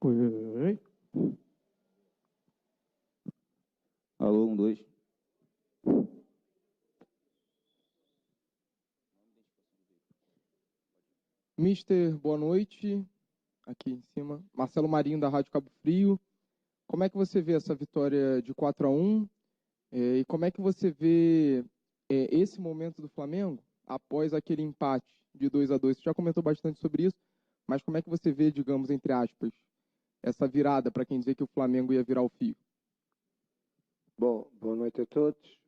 Oi. Alô, 1, 2. Mister, boa noite. Aqui em cima. Marcelo Marinho, da Rádio Cabo Frio. Como é que você vê essa vitória de 4-1? E como é que você vê esse momento do Flamengo após aquele empate de 2-2? Você já comentou bastante sobre isso, mas como é que você vê, digamos, entre aspas, essa virada para quem dizer que o Flamengo ia virar o fio? Bom, boa noite a todos.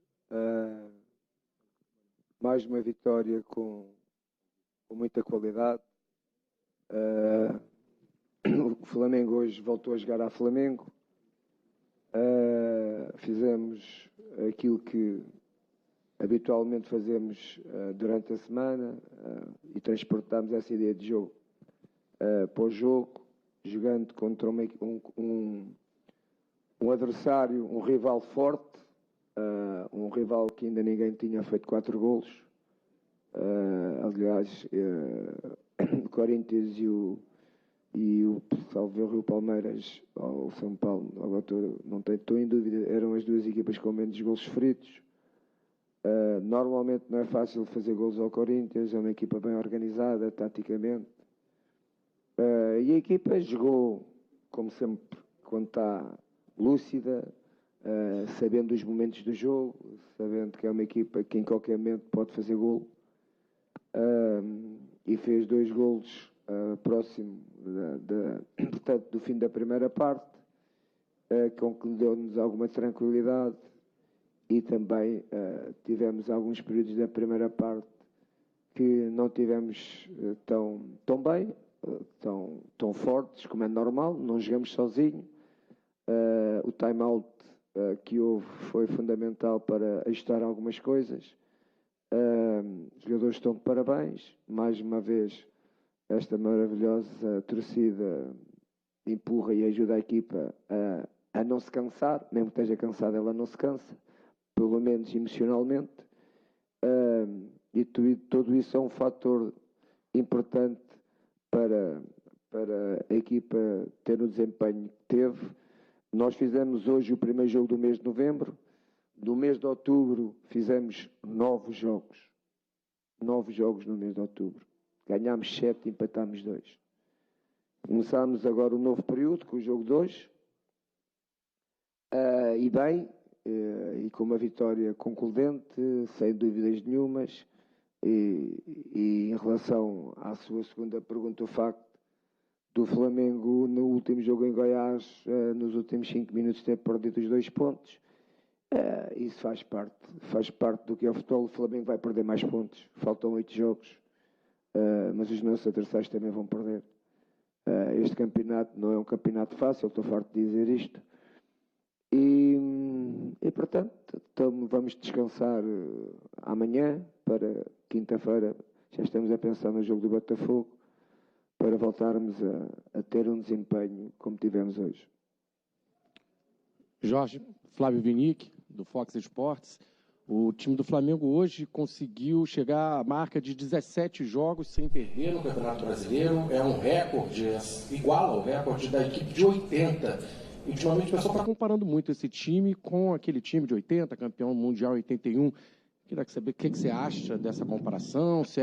Mais uma vitória com muita qualidade. O Flamengo hoje voltou a jogar a Flamengo. Fizemos aquilo que habitualmente fazemos durante a semana e transportamos essa ideia de jogo para o jogo, jogando contra um adversário, um rival forte, um rival que ainda ninguém tinha feito 4 golos. Aliás, o Corinthians e o Rio Palmeiras, ou São Paulo, agora estou em dúvida, eram as duas equipas com menos golos sofridos. Normalmente não é fácil fazer golos ao Corinthians, é uma equipa bem organizada, taticamente. E a equipa jogou, como sempre, quando está lúcida, sabendo os momentos do jogo, sabendo que é uma equipa que em qualquer momento pode fazer golo. E fez 2 golos próximo portanto, do fim da primeira parte, com que deu-nos alguma tranquilidade, e também tivemos alguns períodos da primeira parte que não tivemos tão bem, tão fortes, como é normal, não jogamos sozinho. O time-out que houve foi fundamental para ajustar algumas coisas. Os jogadores estão de parabéns. Mais uma vez, esta maravilhosa torcida empurra e ajuda a equipa a não se cansar. Mesmo que esteja cansada, ela não se cansa, pelo menos emocionalmente. E tudo isso é um fator importante para a equipa ter o desempenho que teve. Nós fizemos hoje o primeiro jogo do mês de novembro. Do mês de outubro fizemos 9 jogos. 9 jogos no mês de outubro. Ganhámos 7 e empatámos 2. Começámos agora o novo período com o jogo de hoje. E bem, e com uma vitória concludente, sem dúvidas nenhumas. E em relação à sua segunda pergunta, o facto do Flamengo no último jogo em Goiás, nos últimos 5 minutos, ter perdido os 2 pontos. Isso faz parte do que é o futebol. O Flamengo vai perder mais pontos, faltam 8 jogos, mas os nossos adversários também vão perder. Este campeonato não é um campeonato fácil, estou farto de dizer isto, e portanto vamos descansar amanhã, para quinta-feira já estamos a pensar no jogo do Botafogo, para voltarmos a ter um desempenho como tivemos hoje. Jorge, Flávio Vinick, do Fox Sports. O time do Flamengo hoje conseguiu chegar à marca de 17 jogos sem perder no Campeonato Brasileiro. É um recorde, igual ao recorde da equipe de 80. E ultimamente o pessoal está comparando muito esse time com aquele time de 80, campeão mundial 81. Queria saber o que você acha dessa comparação, se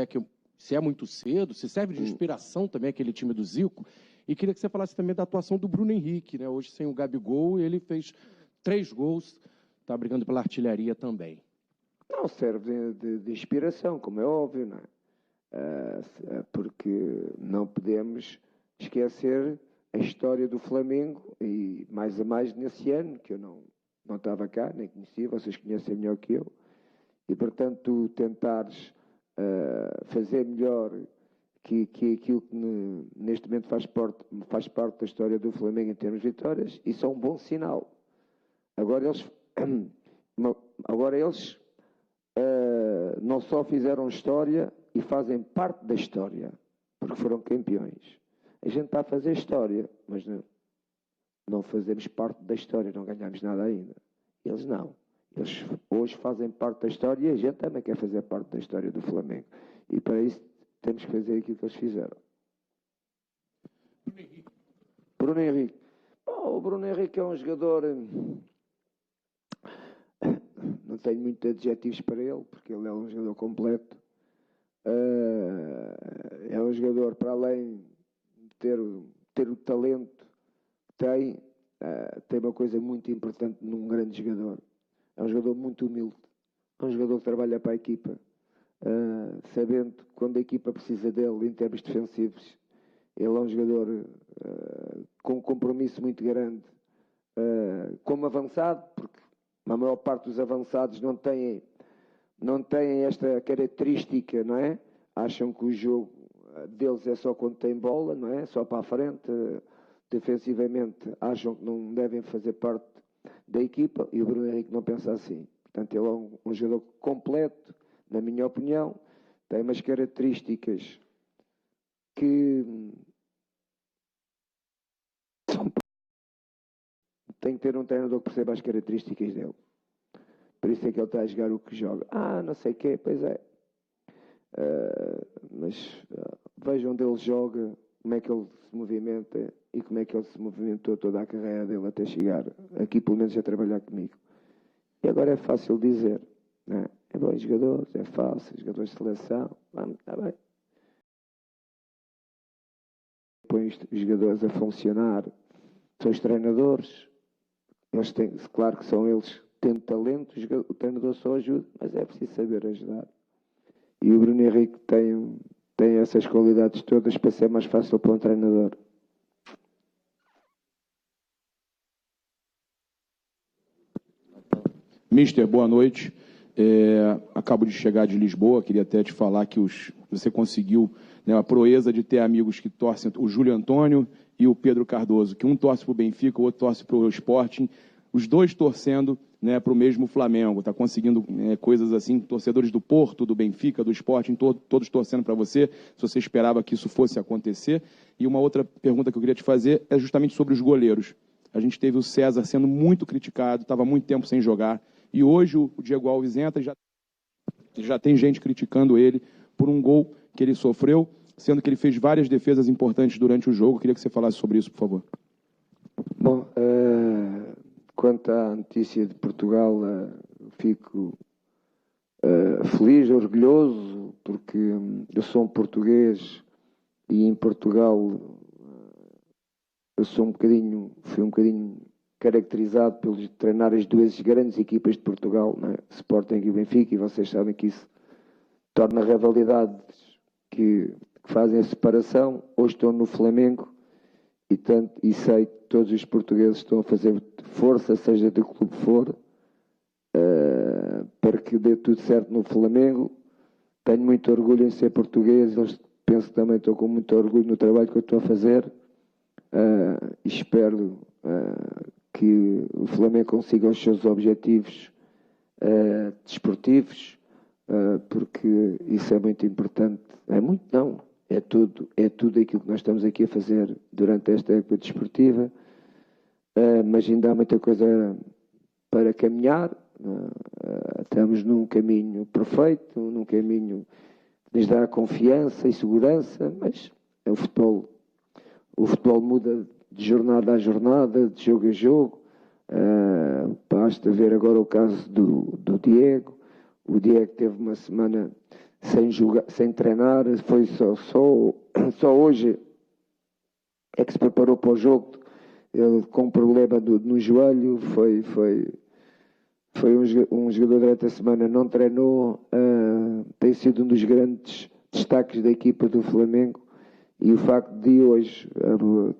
é muito cedo, se serve de inspiração também aquele time do Zico. E queria que você falasse também da atuação do Bruno Henrique, né? Hoje sem o Gabigol, ele fez 3 gols, está brigando pela artilharia também. Não, serve de inspiração, como é óbvio, não é? Porque não podemos esquecer a história do Flamengo, e mais a mais nesse ano, que eu não estava cá, nem conhecia, vocês conhecem melhor que eu, e portanto tu tentares fazer melhor que aquilo que neste momento faz parte da história do Flamengo em termos de vitórias, isso é um bom sinal. Agora eles não só fizeram história e fazem parte da história, porque foram campeões. A gente está a fazer história, mas não fazemos parte da história, não ganhamos nada ainda. Eles não. Eles hoje fazem parte da história e a gente também quer fazer parte da história do Flamengo. E para isso temos que fazer aquilo que eles fizeram. Bruno Henrique. Bom, o Bruno Henrique é um jogador... Não tenho muitos adjetivos para ele, porque ele é um jogador completo. É um jogador, para além de ter o talento que tem uma coisa muito importante num grande jogador. É um jogador muito humilde. É um jogador que trabalha para a equipa, sabendo que quando a equipa precisa dele em termos defensivos, ele é um jogador com um compromisso muito grande como avançado, porque a maior parte dos avançados não têm esta característica, não é? Acham que o jogo deles é só quando tem bola, não é? Só para a frente. Defensivamente acham que não devem fazer parte da equipa e o Bruno Henrique não pensa assim. Portanto, ele é um jogador completo, na minha opinião, tem umas características que tem que ter um treinador que perceba as características dele. Por isso é que ele está a jogar o que joga. Não sei o quê, pois é. Mas vejam onde ele joga, como é que ele se movimenta e como é que ele se movimentou toda a carreira dele até chegar aqui, pelo menos, a trabalhar comigo. E agora é fácil dizer, não é? É bom jogador, é fácil, jogadores de seleção, vamos, está bem. Põe os jogadores a funcionar, são os treinadores, eles têm, claro que são eles, tendo talento, o treinador só ajuda, mas é preciso saber ajudar. E o Bruno Henrique tem essas qualidades todas para ser mais fácil para um treinador. Mister, boa noite. Acabo de chegar de Lisboa, queria até te falar que você conseguiu, né, a proeza de ter amigos que torcem, o Júlio Antônio e o Pedro Cardoso, que um torce para o Benfica, o outro torce para o Sporting, os dois torcendo, né, para o mesmo Flamengo. Está conseguindo coisas assim, torcedores do Porto, do Benfica, do Sporting, todos torcendo para você, se você esperava que isso fosse acontecer. E uma outra pergunta que eu queria te fazer é justamente sobre os goleiros. A gente teve o César sendo muito criticado, estava muito tempo sem jogar, e hoje o Diego Alves entra e já tem gente criticando ele por um gol que ele sofreu, sendo que ele fez várias defesas importantes durante o jogo. Eu queria que você falasse sobre isso, por favor. Bom, quanto à notícia de Portugal, fico feliz, orgulhoso, porque eu sou um português e em Portugal eu fui um bocadinho caracterizado pelos treinar as duas grandes equipas de Portugal, né? Sporting e o Benfica, e vocês sabem que isso torna rivalidades que fazem a separação. Hoje estou no Flamengo e sei que todos os portugueses estão a fazer força, seja do clube que for, para que dê tudo certo no Flamengo. Tenho muito orgulho em ser português, penso que também estou com muito orgulho no trabalho que eu estou a fazer, e espero que o Flamengo consiga os seus objetivos desportivos, porque isso é muito importante. É tudo aquilo que nós estamos aqui a fazer durante esta época desportiva, mas ainda há muita coisa para caminhar. Estamos num caminho perfeito, num caminho que nos dá confiança e segurança, mas o futebol muda de jornada a jornada, de jogo a jogo. Basta ver agora o caso do Diego. O Diego teve uma semana sem treinar, foi só hoje é que se preparou para o jogo. Ele com um problema no joelho, foi um jogador durante a semana, não treinou, tem sido um dos grandes destaques da equipa do Flamengo. E o facto de hoje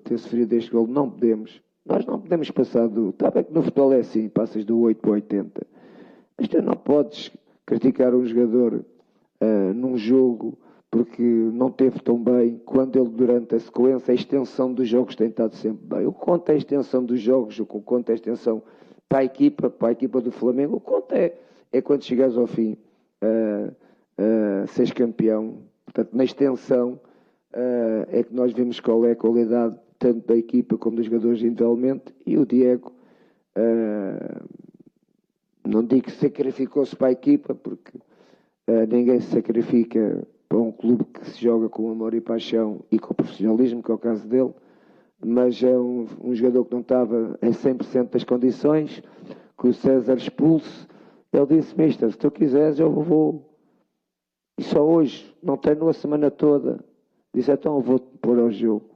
ter sofrido este gol, nós não podemos passar está bem que no futebol é assim, passas do 8 para o 80, mas tu não podes criticar um jogador num jogo porque não teve tão bem, quando ele durante a sequência, a extensão dos jogos tem estado sempre bem. O que conta é a extensão dos jogos, o que conta é a extensão para a equipa do Flamengo, o que conta é quando chegares ao fim, seres campeão. Portanto, na extensão, é que nós vemos qual é a qualidade tanto da equipa como dos jogadores individualmente, e o Diego, não digo que sacrificou-se para a equipa, porque ninguém se sacrifica para um clube que se joga com amor e paixão e com profissionalismo, que é o caso dele, mas é um jogador que não estava em 100% das condições, que o César expulso. Ele disse: mister, se tu quiseres eu vou. E só hoje, não treino a semana toda. Disse: então eu vou-te pôr ao jogo.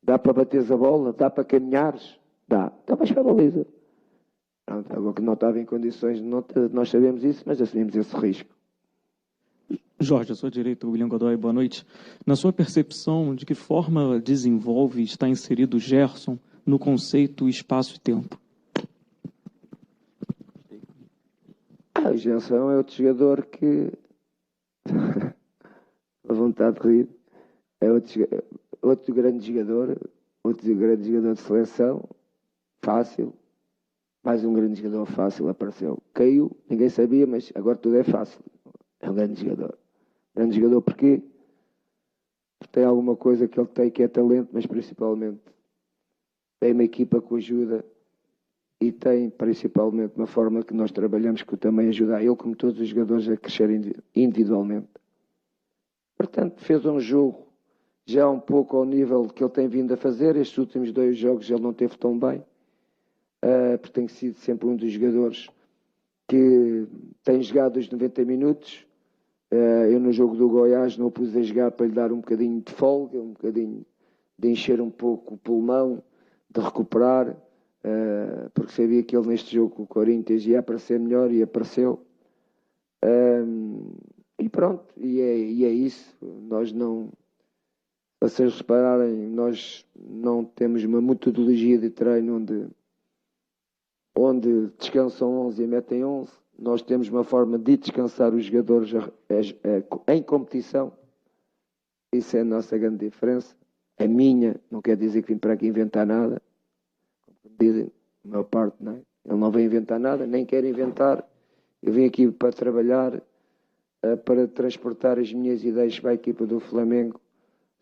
Dá para bateres a bola? Dá para caminhares? Dá. Então vais para a baliza. Agora que não estava em condições, nós sabemos isso, mas assumimos esse risco. Jorge, à sua direita, William Godoy, boa noite. Na sua percepção, de que forma desenvolve e está inserido o Gerson no conceito espaço e tempo? O Gerson é outro jogador que... a vontade de rir. É outro grande jogador de seleção, fácil. Mais um grande jogador fácil apareceu. Caiu, ninguém sabia, mas agora tudo é fácil. É um grande jogador. Grande jogador porquê? Porque tem alguma coisa que ele tem que é talento, mas principalmente tem uma equipa que o ajuda e tem principalmente uma forma que nós trabalhamos que também ajuda a ele, como todos os jogadores, a crescer individualmente. Portanto, fez um jogo já um pouco ao nível que ele tem vindo a fazer. Estes últimos 2 jogos ele não teve tão bem, porque tem sido sempre um dos jogadores que tem jogado os 90 minutos. Eu no jogo do Goiás não o pus a jogar para lhe dar um bocadinho de folga, um bocadinho de encher um pouco o pulmão, de recuperar, porque sabia que ele neste jogo com o Corinthians ia aparecer melhor e apareceu. E pronto, e é isso. Nós não, se vocês repararem, nós não temos uma metodologia de treino onde descansam 11 e metem 11. Nós temos uma forma de descansar os jogadores em competição. Isso é a nossa grande diferença. A minha, não quer dizer que vim para aqui inventar nada. Como dizem, a maior parte, não é? Ele não vem inventar nada, nem quer inventar. Eu vim aqui para trabalhar, para transportar as minhas ideias para a equipa do Flamengo.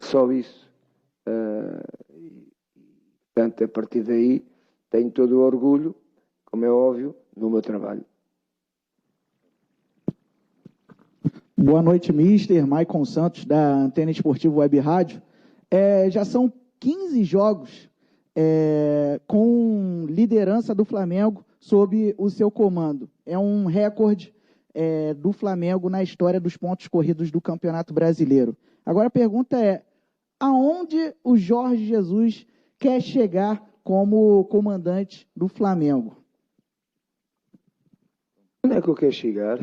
Só isso. Portanto, a partir daí, tenho todo o orgulho, como é óbvio, no meu trabalho. Boa noite, mister. Maicon Santos, da Antena Esportiva Web Rádio. Já são 15 jogos com liderança do Flamengo sob o seu comando. É um recorde do Flamengo na história dos pontos corridos do Campeonato Brasileiro. Agora a pergunta é: aonde o Jorge Jesus quer chegar como comandante do Flamengo? Onde é que eu quero chegar?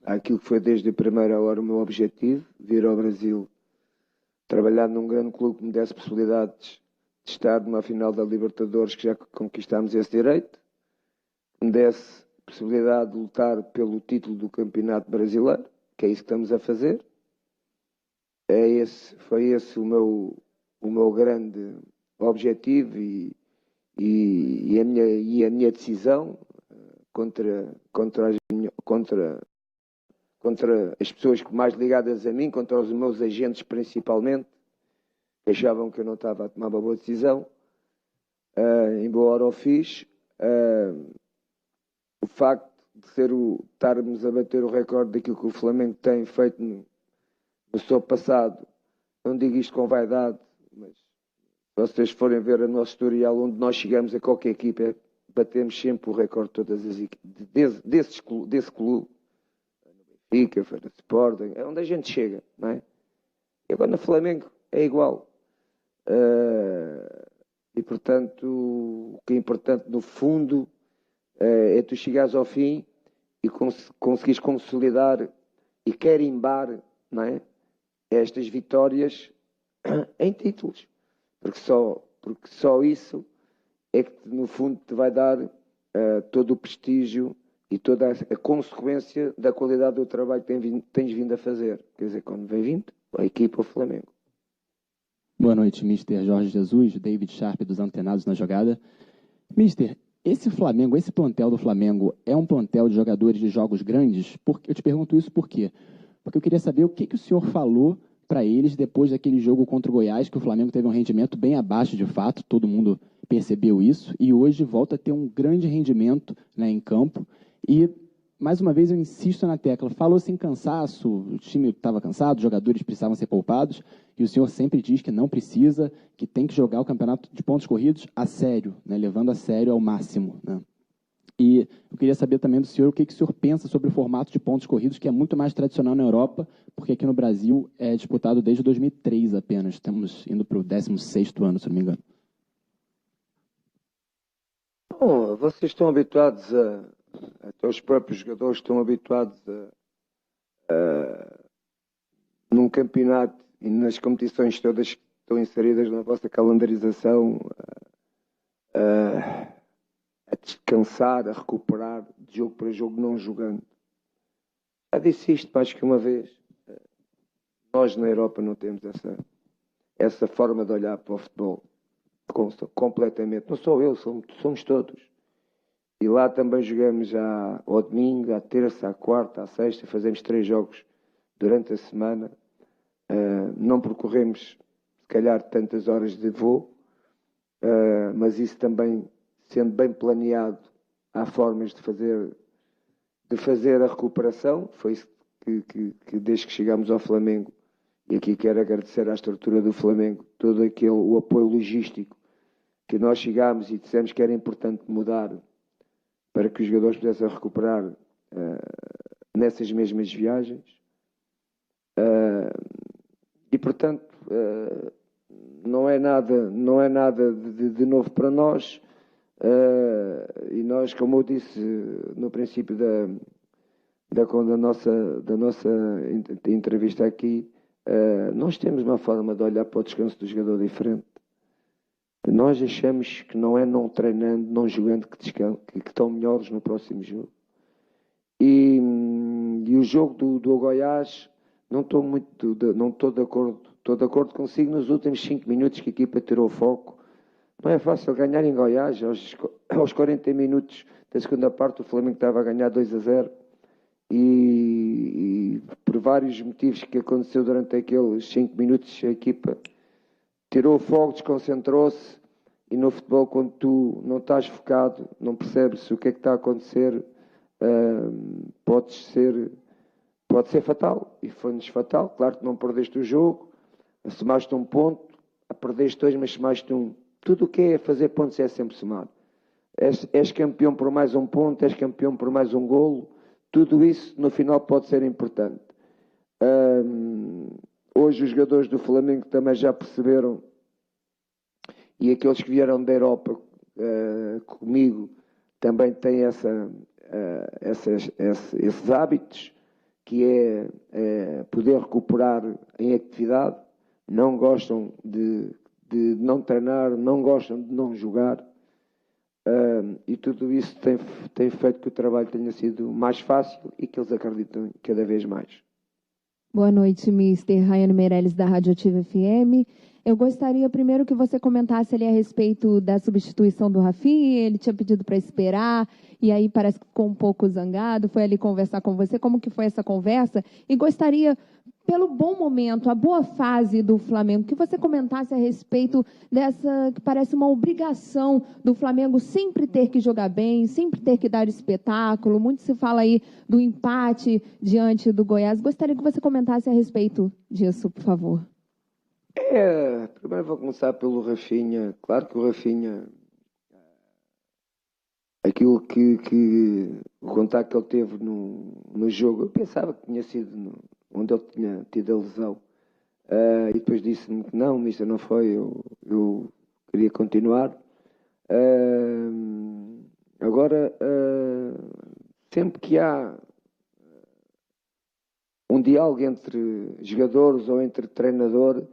Aquilo que foi desde a primeira hora o meu objetivo, vir ao Brasil, trabalhar num grande clube que me desse possibilidades de estar numa final da Libertadores, que já conquistámos esse direito, me desse possibilidade de lutar pelo título do Campeonato Brasileiro, que é isso que estamos a fazer. Foi esse o meu grande objetivo e a minha decisão contra as pessoas mais ligadas a mim, contra os meus agentes principalmente, que achavam que eu não estava a tomar uma boa decisão. Embora o fiz, o facto de estarmos a bater o recorde daquilo que o Flamengo tem feito no seu passado, não digo isto com vaidade, mas se vocês forem ver o nosso historial, onde nós chegamos a qualquer equipa, batemos sempre o recorde de todas as equipes, desse clube. Benfica, foi no Sporting, é onde a gente chega, não é? E agora no Flamengo é igual. E portanto, o que é importante no fundo é tu chegares ao fim e conseguires consolidar e carimbar, não é? Estas vitórias em títulos. Porque só isso é que no fundo te vai dar todo o prestígio e toda a consequência da qualidade do trabalho que tens vindo a fazer. Quer dizer, quando vem vindo, a equipa, o Flamengo. Boa noite, mister Jorge Jesus, David Sharp dos Antenados na Jogada. Mister, esse Flamengo, esse plantel do Flamengo é um plantel de jogadores de jogos grandes? Eu te pergunto isso por quê? Porque eu queria saber o que o senhor falou para eles depois daquele jogo contra o Goiás, que o Flamengo teve um rendimento bem abaixo de fato, todo mundo percebeu isso, e hoje volta a ter um grande rendimento, né, em campo. E mais uma vez eu insisto na tecla, falou-se em cansaço, o time estava cansado, os jogadores precisavam ser poupados, e o senhor sempre diz que não precisa, que tem que jogar o campeonato de pontos corridos a sério, né, levando a sério ao máximo, né? E eu queria saber também do senhor o que o senhor pensa sobre o formato de pontos corridos, que é muito mais tradicional na Europa, porque aqui no Brasil é disputado desde 2003 apenas. Estamos indo para o 16º ano, se não me engano. Bom, vocês estão habituados até os próprios jogadores estão habituados num campeonato e nas competições todas que estão inseridas na vossa calendarização, a descansar, a recuperar de jogo para jogo, não jogando. Já disse isto mais que uma vez. Nós na Europa não temos essa forma de olhar para o futebol completamente. Não sou eu, somos todos. E lá também jogamos ao domingo, à terça, à quarta, à sexta, fazemos 3 jogos durante a semana. Não percorremos, se calhar, tantas horas de voo, mas isso também, sendo bem planeado, há formas de fazer a recuperação. Foi isso que desde que chegámos ao Flamengo, e aqui quero agradecer à estrutura do Flamengo, todo o apoio logístico, que nós chegámos e dissemos que era importante mudar para que os jogadores pudessem recuperar nessas mesmas viagens. E, portanto, não é nada de novo para nós. E nós, como eu disse no princípio da nossa entrevista aqui, nós temos uma forma de olhar para o descanso do jogador diferente. Nós achamos que não é não treinando, não jogando que estão melhores no próximo jogo. E o jogo do Goiás, não estou de acordo. Estou de acordo consigo nos últimos 5 minutos que a equipa tirou o foco. Não é fácil ganhar em Goiás. Aos 40 minutos da segunda parte, o Flamengo estava a ganhar 2-0. E por vários motivos que aconteceu durante aqueles 5 minutos, a equipa tirou o foco, desconcentrou-se. E no futebol, quando tu não estás focado, não percebes o que é que está a acontecer, pode ser fatal. E foi-nos fatal. Claro que não perdeste o jogo, somaste um ponto, perdeste 2, mas somaste um. Tudo o que é fazer pontos é sempre somado. És campeão por mais um ponto, és campeão por mais um golo. Tudo isso, no final, pode ser importante. Hoje, os jogadores do Flamengo também já perceberam, e aqueles que vieram da Europa comigo também têm esses hábitos, que é poder recuperar em atividade. Não gostam de não treinar, não gostam de não jogar. E tudo isso tem feito que o trabalho tenha sido mais fácil e que eles acreditam cada vez mais. Boa noite, Mister Rayane Meirelles, da Rádio Ativa FM. Eu gostaria primeiro que você comentasse ali a respeito da substituição do Rafinha. Ele tinha pedido para esperar, e aí parece que ficou um pouco zangado, foi ali conversar com você. Como que foi essa conversa? E gostaria, pelo bom momento, a boa fase do Flamengo, que você comentasse a respeito dessa, que parece uma obrigação do Flamengo sempre ter que jogar bem, sempre ter que dar espetáculo. Muito se fala aí do empate diante do Goiás. Gostaria que você comentasse a respeito disso, por favor. Primeiro vou começar pelo Rafinha. Claro que o Rafinha, aquilo o contacto que ele teve no jogo, eu pensava que tinha sido onde ele tinha tido a lesão. E depois disse-me que não, mister, não foi, eu queria continuar. Agora, sempre que há um diálogo entre jogadores ou entre treinador,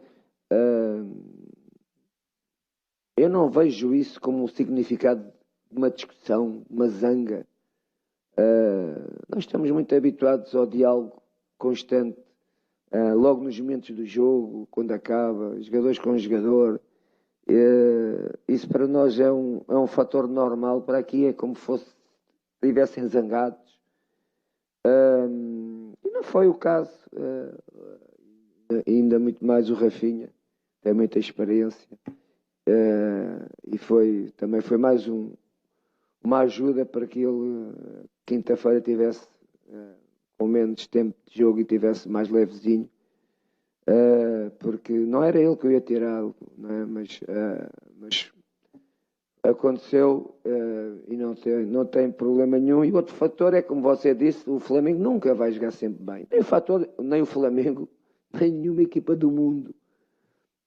eu não vejo isso como um significado de uma discussão, uma zanga. Nós estamos muito habituados ao diálogo constante, logo nos momentos do jogo, quando acaba, jogadores com jogador. Isso para nós é um fator normal. Para aqui é como se estivessem zangados. E não foi o caso. Ainda muito mais o Rafinha, tem muita experiência. E também foi mais uma ajuda para que ele, quinta-feira, tivesse com menos tempo de jogo e tivesse mais levezinho, porque não era ele que eu ia tirar, não é? Mas aconteceu e não tem problema nenhum. E outro fator é, como você disse, o Flamengo nunca vai jogar sempre bem. Nem o Flamengo, nem nenhuma equipa do mundo.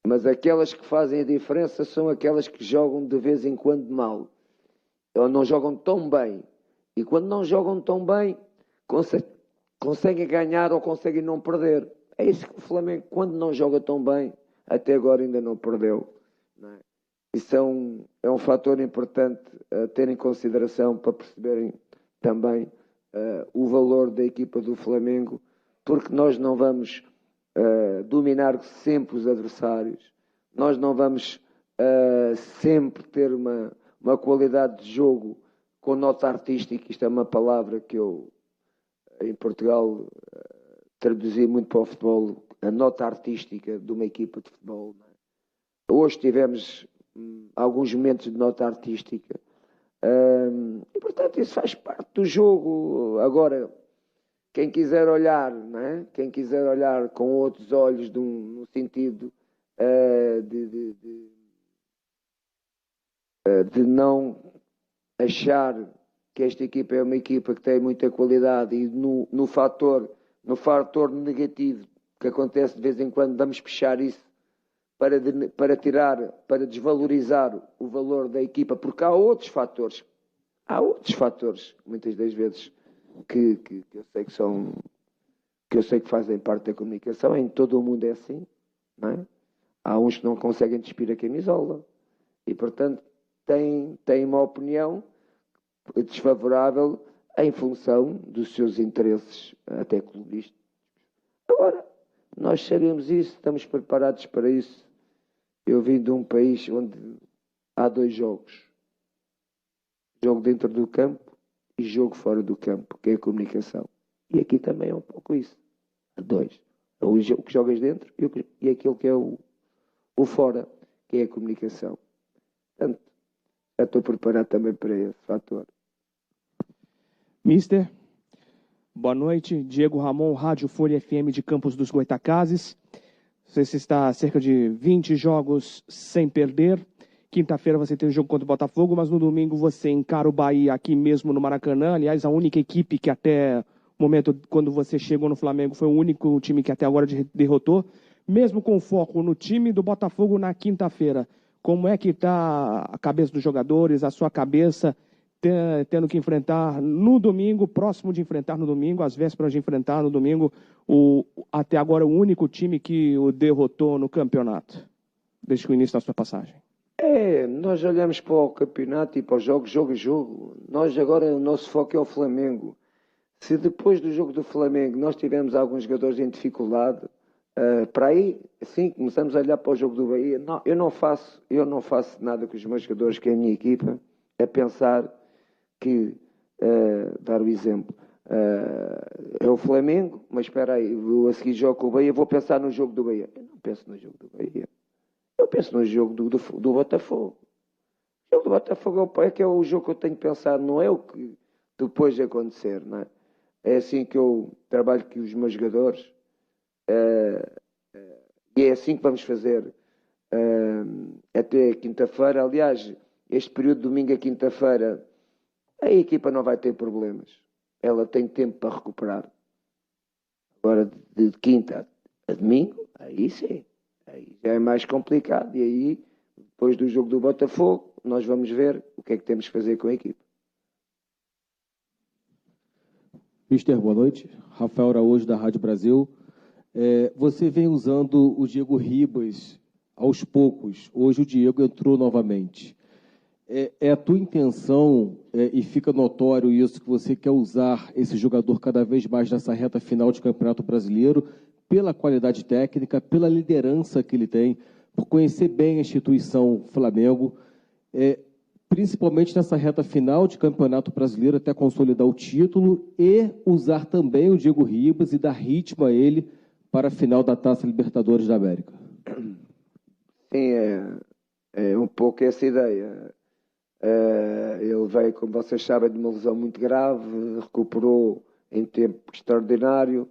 Mas aquelas que fazem a diferença são aquelas que jogam de vez em quando mal. Ou não jogam tão bem. E quando não jogam tão bem, conseguem ganhar ou conseguem não perder. É isso que o Flamengo, quando não joga tão bem, até agora ainda não perdeu. Não é? Isso é um fator importante a ter em consideração para perceberem também o valor da equipa do Flamengo, porque nós não vamos dominar sempre os adversários, nós não vamos sempre ter uma qualidade de jogo com nota artística. Isto é uma palavra que eu, em Portugal, traduzi muito para o futebol, a nota artística de uma equipa de futebol. Não é? Hoje tivemos alguns momentos de nota artística e, portanto, isso faz parte do jogo. Agora, quem quiser olhar, não é? Quem quiser olhar com outros olhos no sentido de não achar que esta equipa é uma equipa que tem muita qualidade e no fator negativo que acontece de vez em quando, vamos puxar isso para desvalorizar o valor da equipa, porque há outros fatores, muitas das vezes, que eu sei que fazem parte da comunicação. Em todo o mundo é assim, não é? Há uns que não conseguem despir a camisola e, portanto, têm uma opinião desfavorável em função dos seus interesses, até clubísticos. Agora, nós sabemos isso, estamos preparados para isso. Eu vim de um país onde há 2 jogos. Jogo dentro do campo e jogo fora do campo, que é a comunicação. E aqui também é um pouco isso. Há 2. O jogo que jogas dentro e aquele que é o fora, que é a comunicação. Portanto, já estou preparado também para esse fator. Mister, boa noite. Diego Ramon, Rádio Folha FM de Campos dos Goitacazes. Você está a cerca de 20 jogos sem perder. Quinta-feira você tem o jogo contra o Botafogo, mas no domingo você encara o Bahia aqui mesmo no Maracanã. Aliás, a única equipe que até o momento, quando você chegou no Flamengo, foi o único time que até agora derrotou. Mesmo com foco no time do Botafogo na quinta-feira, como é que está a cabeça dos jogadores, a sua cabeça, tendo que enfrentar no domingo, próximo de enfrentar no domingo, às vésperas de enfrentar no domingo, até agora o único time que o derrotou no campeonato, desde o início da sua passagem? Nós olhamos para o campeonato e para os jogos, jogo a jogo. Nós agora, o nosso foco é o Flamengo. Se depois do jogo do Flamengo nós tivermos alguns jogadores em dificuldade, para aí, sim, começamos a olhar para o jogo do Bahia. Não, eu não faço nada com os meus jogadores, que é a minha equipa, a pensar que, dar o exemplo, é o Flamengo, mas espera aí, a seguir jogo com o Bahia, vou pensar no jogo do Bahia. Eu não penso no jogo do Bahia. Eu penso no jogo do Botafogo. O jogo do Botafogo é que é o jogo que eu tenho que pensar, não é o que depois de acontecer, não é? É assim que eu trabalho com os meus jogadores e é assim que vamos fazer até quinta-feira. Aliás, este período de domingo a quinta-feira, a equipa não vai ter problemas. Ela tem tempo para recuperar. Agora, de quinta a domingo, aí sim. Aí já é mais complicado. E aí, depois do jogo do Botafogo, nós vamos ver o que é que temos que fazer com a equipa. Mister, boa noite. Rafael Araújo, da Rádio Brasil. Você vem usando o Diego Ribas aos poucos. Hoje o Diego entrou novamente. É a tua intenção, e fica notório isso, que você quer usar esse jogador cada vez mais nessa reta final de Campeonato Brasileiro, pela qualidade técnica, pela liderança que ele tem, por conhecer bem a instituição Flamengo, principalmente nessa reta final de Campeonato Brasileiro, até consolidar o título, e usar também o Diego Ribas e dar ritmo a ele para a final da Taça Libertadores da América. Sim, é um pouco essa ideia. Ele veio, como vocês sabem, de uma lesão muito grave, recuperou em tempo extraordinário,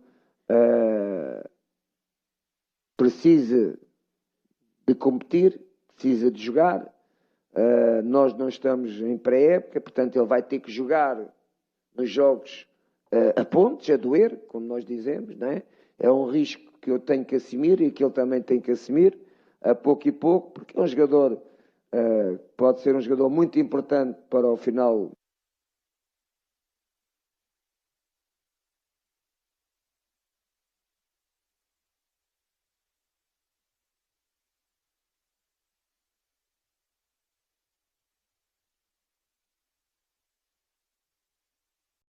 precisa de competir, precisa de jogar. Nós não estamos em pré-época, portanto ele vai ter que jogar nos jogos a pontos, a doer, como nós dizemos, não é? É um risco que eu tenho que assumir e que ele também tem que assumir, a pouco e pouco, porque é um jogador, pode ser um jogador muito importante para o final